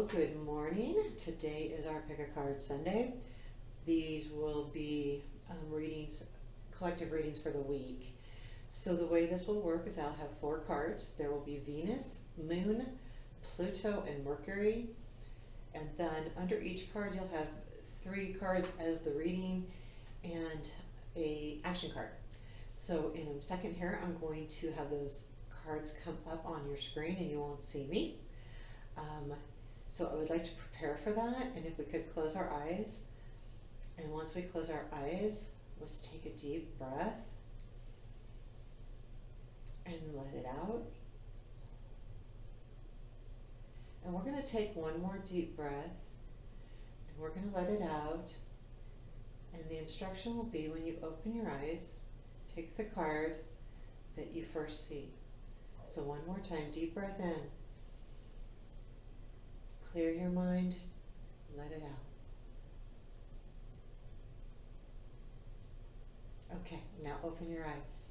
Well, good morning. Today is our Pick a Card Sunday. These will be readings, collective readings for the week. So the way this will work is I'll have 4 cards. There will be Venus, Moon, Pluto, and Mercury. And then under each card you'll have 3 cards as the reading and a action card. So in a second here, I'm going to have those cards come up on your screen and you won't see me. So I would like to prepare for that, and if we could close our eyes. And once we close our eyes, let's take a deep breath and let it out. And we're going to take one more deep breath, and we're going to let it out. And the instruction will be when you open your eyes, pick the card that you first see. So one more time, deep breath in. Clear your mind, let it out. Okay, now open your eyes.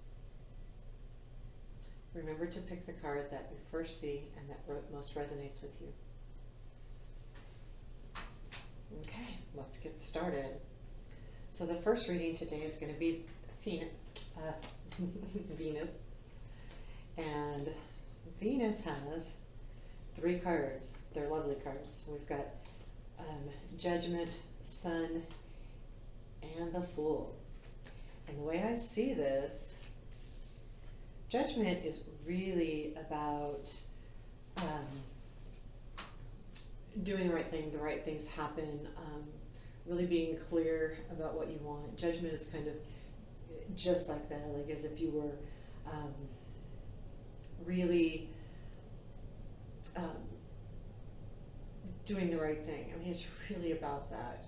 Remember to pick the card that you first see and that most resonates with you. Okay, let's get started. So the first reading today is going to be Venus. And Venus has 3 cards. They're lovely cards. We've got Judgment, Sun, and the Fool. And the way I see this, Judgment is really about doing the right thing, the right things happen, really being clear about what you want. Judgment is kind of just like that, like as if you were really doing the right thing. I mean, it's really about that.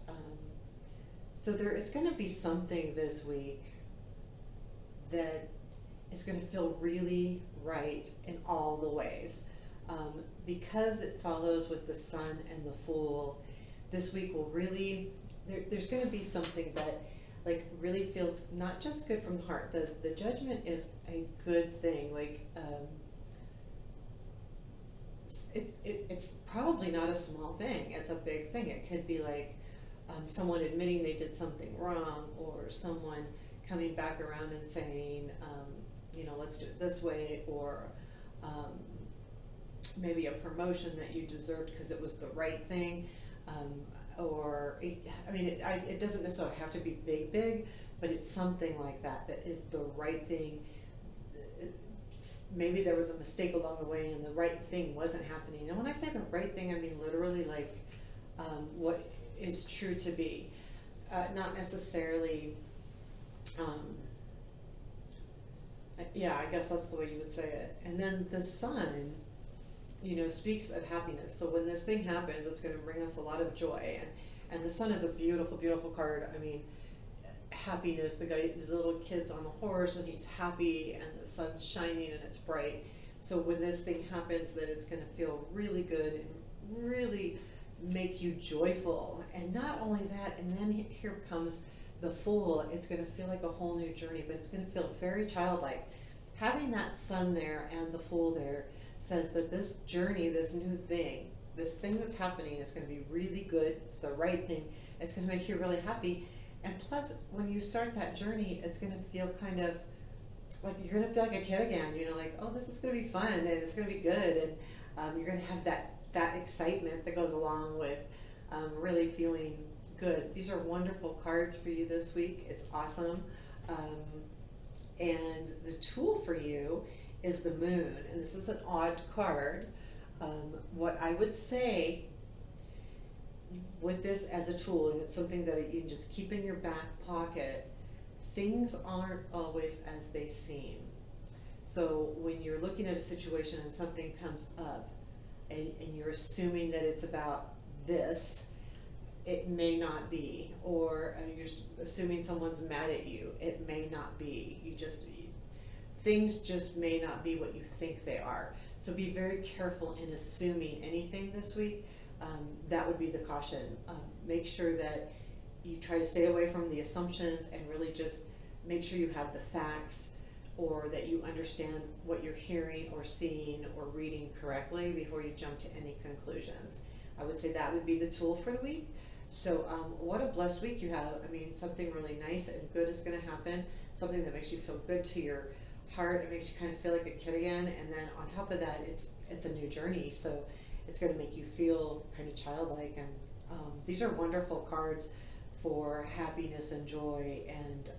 So there is going to be something this week that is going to feel really right in all the ways. Because it follows with the Sun and the Fool, this week will really, there's going to be something that like really feels not just good from the heart. The Judgment is a good thing. Like it's probably not a small thing. It's a big thing. It could be like someone admitting they did something wrong, or someone coming back around and saying, let's do it this way, or maybe a promotion that you deserved because it was the right thing. It doesn't necessarily have to be big, but it's something like that that is the right thing. Maybe there was a mistake along the way and the right thing wasn't happening. And when I say the right thing, I mean literally like what is true to be, not necessarily, I guess that's the way you would say it. And then the Sun, speaks of happiness. So when this thing happens, it's going to bring us a lot of joy. And the Sun is a beautiful, beautiful card. I mean, happiness, the little kid's on the horse and he's happy and the sun's shining and it's bright. So when this thing happens, that it's going to feel really good and really make you joyful. And not only that, and then here comes the Fool. It's going to feel like a whole new journey, but it's going to feel very childlike. Having that Sun there and the Fool there says that this journey, this new thing, this thing that's happening is going to be really good. It's the right thing. It's going to make you really happy. And plus, when you start that journey, it's going to feel kind of like you're going to feel like a kid again. Like, oh, this is going to be fun and it's going to be good. And you're going to have that excitement that goes along with really feeling good. These are wonderful cards for you this week. It's awesome. And the tool for you is the Moon. And this is an odd card. What I would say with this as a tool, and it's something that you can just keep in your back pocket, things aren't always as they seem. So when you're looking at a situation and something comes up and you're assuming that it's about this, it may not be. Or you're assuming someone's mad at you, it may not be. Things just may not be what you think they are. So be very careful in assuming anything this week. That would be the caution. Make sure that you try to stay away from the assumptions and really just make sure you have the facts, or that you understand what you're hearing or seeing or reading correctly before you jump to any conclusions. I would say that would be the tool for the week. So what a blessed week you have. I mean, something really nice and good is going to happen, something that makes you feel good to your heart. It makes you kind of feel like a kid again. And then on top of that, it's a new journey. So it's going to make you feel kind of childlike. And these are wonderful cards for happiness and joy. And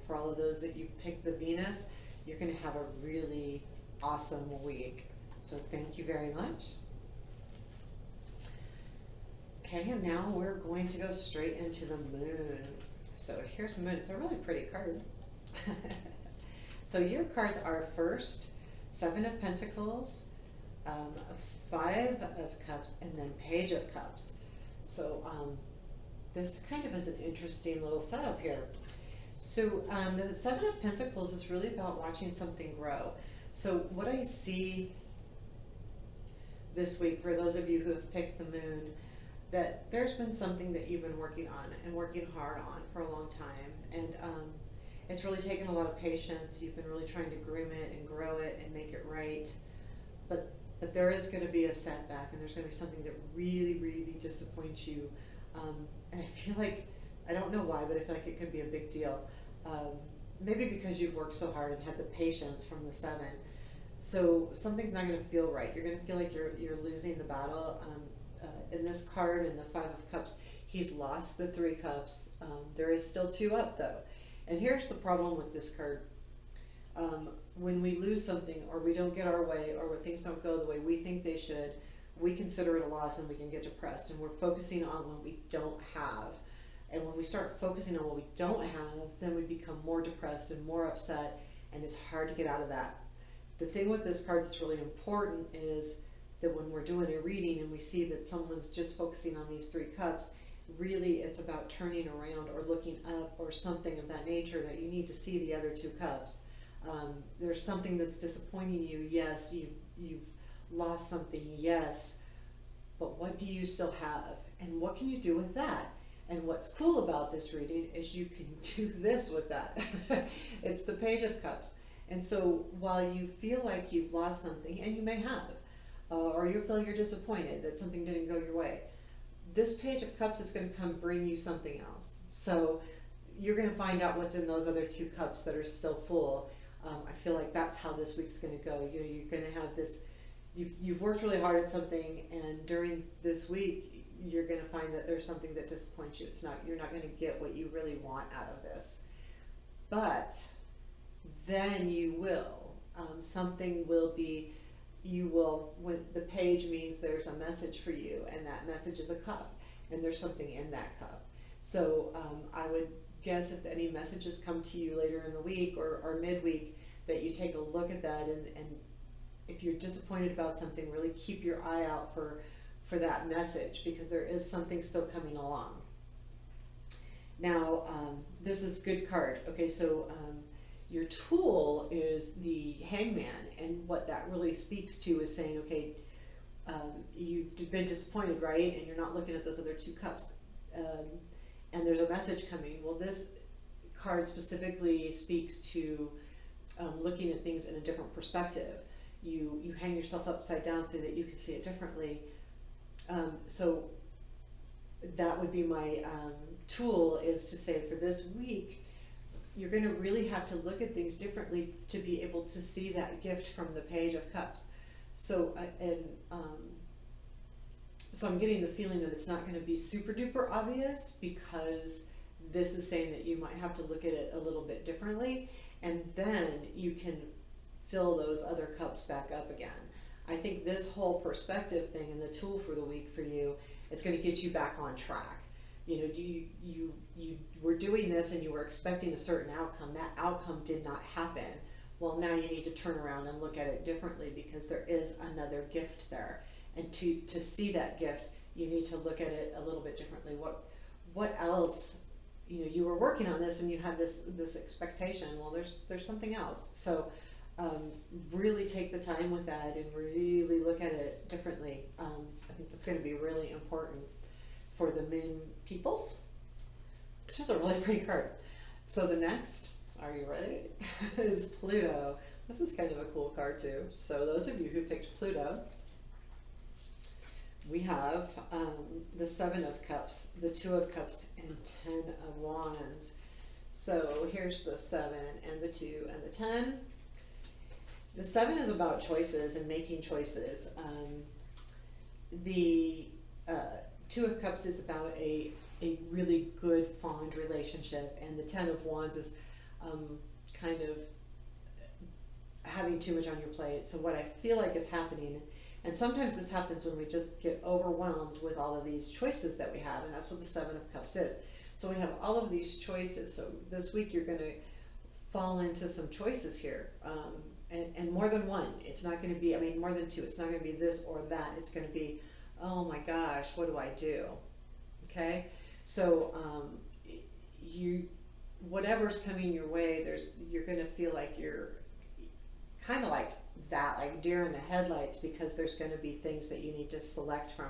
for all of those that you picked the Venus, you're going to have a really awesome week. So thank you very much. Okay, and now we're going to go straight into the moon. So here's the moon. It's a really pretty card. So your cards are first Seven of Pentacles, Five of Cups, and then Page of Cups. So this kind of is an interesting little setup here. So the Seven of Pentacles is really about watching something grow. So what I see this week, for those of you who have picked the moon, that there's been something that you've been working on and working hard on for a long time. And it's really taken a lot of patience. You've been really trying to groom it and grow it and make it right. But there is going to be a setback, and there's going to be something that really, really disappoints you. And I feel like, I don't know why, but I feel like it could be a big deal. Maybe because you've worked so hard and had the patience from the Seven. So something's not going to feel right. You're going to feel like you're losing the battle. In this card, in the Five of Cups, he's lost the Three Cups. There is still two up though. And here's the problem with this card. When we lose something, or we don't get our way, or when things don't go the way we think they should, we consider it a loss and we can get depressed. And we're focusing on what we don't have. And when we start focusing on what we don't have, then we become more depressed and more upset, and it's hard to get out of that. The thing with this card that's really important is that when we're doing a reading and we see that someone's just focusing on these Three Cups, really it's about turning around or looking up or something of that nature, that you need to see the other two cups. There's something that's disappointing you. Yes, you've lost something, yes, but what do you still have? And what can you do with that? And what's cool about this reading is you can do this with that. It's the Page of Cups. And so while you feel like you've lost something, and you may have, or you feel you're disappointed that something didn't go your way, this Page of Cups is going to come bring you something else. So you're going to find out what's in those other two cups that are still full. I feel like that's how this week's going to go. You're going to have this, you've worked really hard at something, and during this week, you're going to find that there's something that disappoints you. You're not going to get what you really want out of this. But then you will. Something will be, when the page means there's a message for you, and that message is a cup, and there's something in that cup. So I would guess if any messages come to you later in the week or midweek, that you take a look at that, and if you're disappointed about something, really keep your eye out for that message, because there is something still coming along. Now, this is good card. Okay, so your tool is the Hangman, and what that really speaks to is saying, okay, you've been disappointed, right? And you're not looking at those other two cups, and there's a message coming. Well, this card specifically speaks to looking at things in a different perspective. You hang yourself upside down so that you can see it differently. So that would be my tool, is to say, for this week, you're going to really have to look at things differently to be able to see that gift from the Page of Cups. So so I'm getting the feeling that it's not going to be super duper obvious, because this is saying that you might have to look at it a little bit differently, and then you can fill those other cups back up again. I think this whole perspective thing and the tool for the week for you is going to get you back on track. You know, you were doing this and you were expecting a certain outcome. That outcome did not happen. Well, now you need to turn around and look at it differently, because there is another gift there. And to see that gift, you need to look at it a little bit differently. What else? You know, you were working on this and you had this expectation. Well, there's something else. So really take the time with that and really look at it differently. I think that's going to be really important for the moon peoples. It's just a really pretty card. So the next, are you ready, is Pluto. This is kind of a cool card too. So those of you who picked Pluto, we have the Seven of Cups, the Two of Cups, and Ten of Wands. So here's the Seven and the Two and the Ten. The Seven is about choices and making choices. The Two of Cups is about a really good, fond relationship, and the Ten of Wands is kind of having too much on your plate. So what I feel like is happening, and sometimes this happens when we just get overwhelmed with all of these choices that we have, and that's what the Seven of Cups is. So we have all of these choices. So this week you're going to fall into some choices here, and more than one. It's not going to be, I mean, more than two. It's not going to be this or that. It's going to be, oh my gosh, what do I do? Okay, so you, whatever's coming your way, you're going to feel like you're kind of like that, like deer in the headlights, because there's going to be things that you need to select from.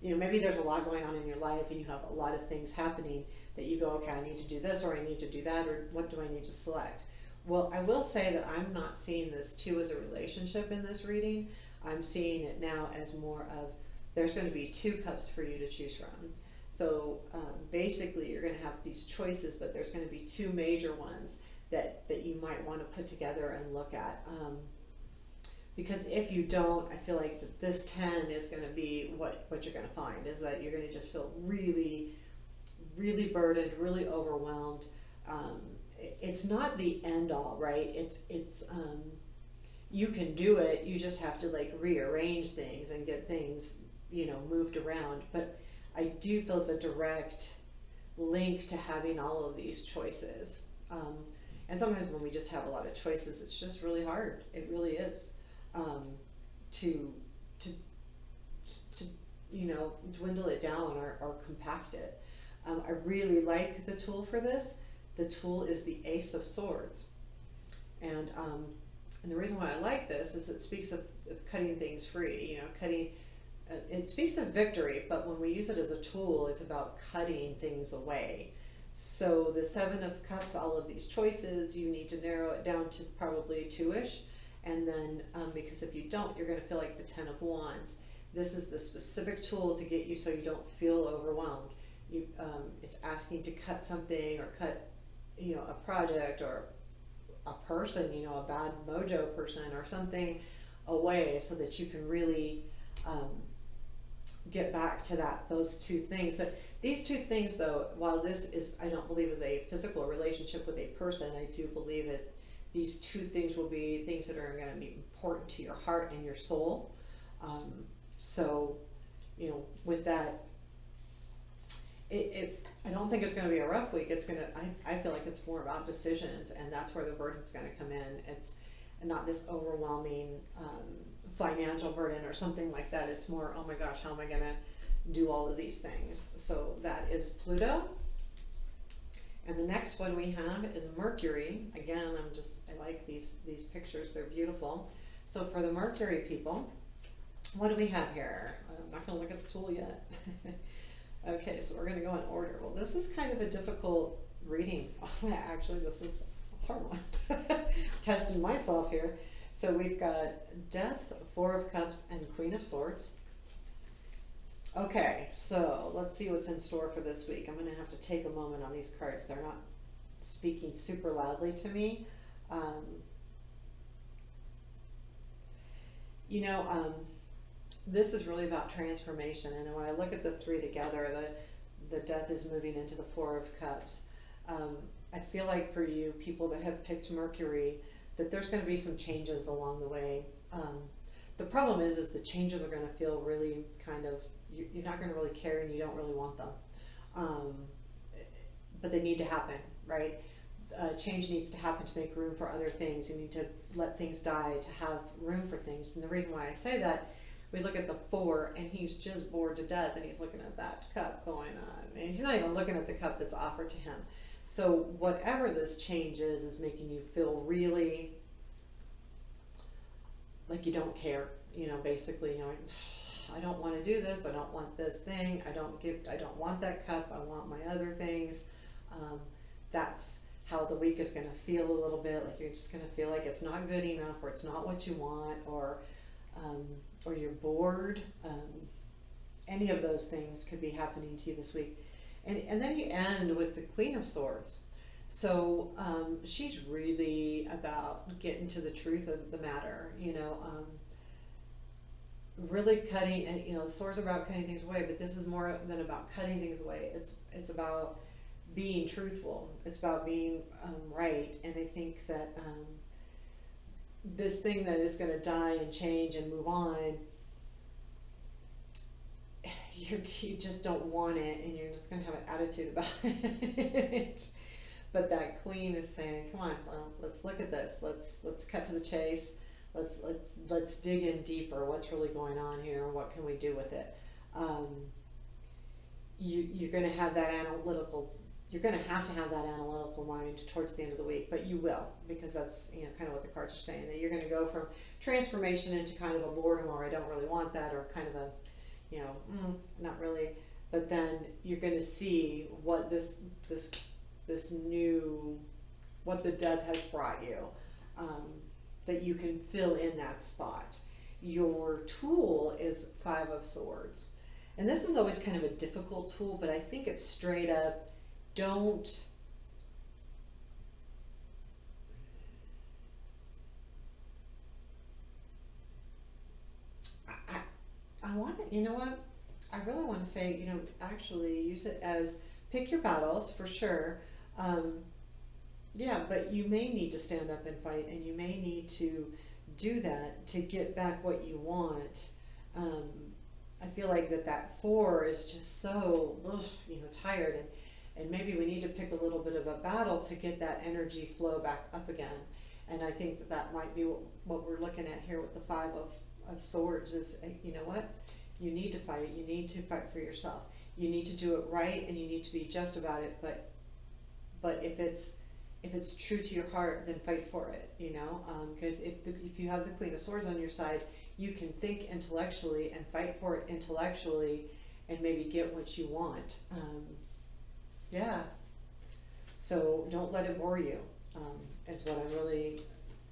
You know, maybe there's a lot going on in your life and you have a lot of things happening that you go, okay, I need to do this or I need to do that, or what do I need to select? Well, I will say that I'm not seeing this two as a relationship in this reading. I'm seeing it now as more of, there's going to be two cups for you to choose from. So basically you're going to have these choices, but there's going to be two major ones that you might want to put together and look at. Because if you don't, I feel like that this 10 is going to be what you're going to find, is that you're going to just feel really, really burdened, really overwhelmed. It's not the end all, right? It's you can do it. You just have to like rearrange things and get things, you know, moved around. But I do feel it's a direct link to having all of these choices. And sometimes when we just have a lot of choices, it's just really hard. It really is. To you know, dwindle it down or compact it. I really like the tool for this. The tool is the Ace of Swords, and the reason why I like this is it speaks of cutting things free. You know, cutting. It speaks of victory, but when we use it as a tool, it's about cutting things away. So the Seven of Cups, all of these choices, you need to narrow it down to probably two-ish. And then, because if you don't, you're going to feel like the Ten of Wands. This is the specific tool to get you so you don't feel overwhelmed. It's asking to cut something or cut, you know, a project or a person, you know, a bad mojo person or something away, so that you can really get back to those two things. That these two things, though, while this is, I don't believe is a physical relationship with a person, I do believe it. These two things will be things that are going to be important to your heart and your soul. So, you know, with that, I don't think it's going to be a rough week. It's going to, I feel like it's more about decisions, and that's where the burden's going to come in. It's not this overwhelming financial burden or something like that. It's more, oh my gosh, how am I going to do all of these things? So that is Pluto. And the next one we have is Mercury. Again, I like these pictures, they're beautiful. So for the Mercury people, what do we have here? I'm not going to look at the tool yet. Okay, so we're going to go in order. Well, this is kind of a difficult reading. Actually, this is a hard one. Testing myself here. So we've got Death, Four of Cups, and Queen of Swords. Okay, so let's see what's in store for this week. I'm going to have to take a moment on these cards. They're not speaking super loudly to me. You know, this is really about transformation. And when I look at the three together, the Death is moving into the Four of Cups. I feel like for you, people that have picked Mercury, that there's going to be some changes along the way. The problem is the changes are going to feel really kind of, you're not going to really care and you don't really want them. But they need to happen, right? Change needs to happen to make room for other things. You need to let things die to have room for things. And the reason why I say that, we look at the Four and he's just bored to death and he's looking at that cup going on. And he's not even looking at the cup that's offered to him. So whatever this change is making you feel really like you don't care, you know, basically, you know, I don't want to do this, I don't want this thing, I don't want that cup, I want my other things. That's how the week is going to feel a little bit, like you're just going to feel like it's not good enough, or it's not what you want, or you're bored. any of those things could be happening to you this week. And then you end with the Queen of Swords. So she's really about getting to the truth of the matter, really cutting, and the swords are about cutting things away, but this is more than about cutting things away. It's about being truthful. It's about being right. And I think that this thing that is going to die and change and move on, you just don't want it, and you're just going to have an attitude about it. But that queen is saying, "Come on, well, let's look at this. Let's cut to the chase. Let's dig in deeper. What's really going on here? What can we do with it?" You're going to have that analytical. You're going to have to have that analytical mind towards the end of the week, but you will, because that's kind of what the cards are saying, that you're going to go from transformation into kind of a boredom, or I don't really want that, or kind of a not really. But then you're going to see what this new, what the death has brought you, that you can fill in that spot. Your tool is Five of Swords. And this is always kind of a difficult tool, but I think it's straight up, don't, I want to, what? I really want to say, actually use it as, pick your battles for sure. Yeah, but you may need to stand up and fight, and you may need to do that to get back what you want. I feel like that four is just so, tired, and maybe we need to pick a little bit of a battle to get that energy flow back up again. And I think that might be what we're looking at here with the Five of Swords is, you know what? You need to fight. You need to fight for yourself. You need to do it right, and you need to be just about it. But if it's true to your heart, then fight for it. Because if you have the Queen of Swords on your side, you can think intellectually and fight for it intellectually, and maybe get what you want. Yeah. So don't let it bore you. Is what I'm really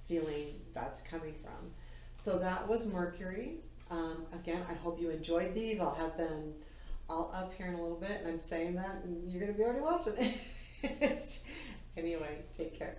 feeling that's coming from. So that was Mercury. Again, I hope you enjoyed these. I'll have them all up here in a little bit, and I'm saying that, and you're going to be already watching it. Anyway, take care.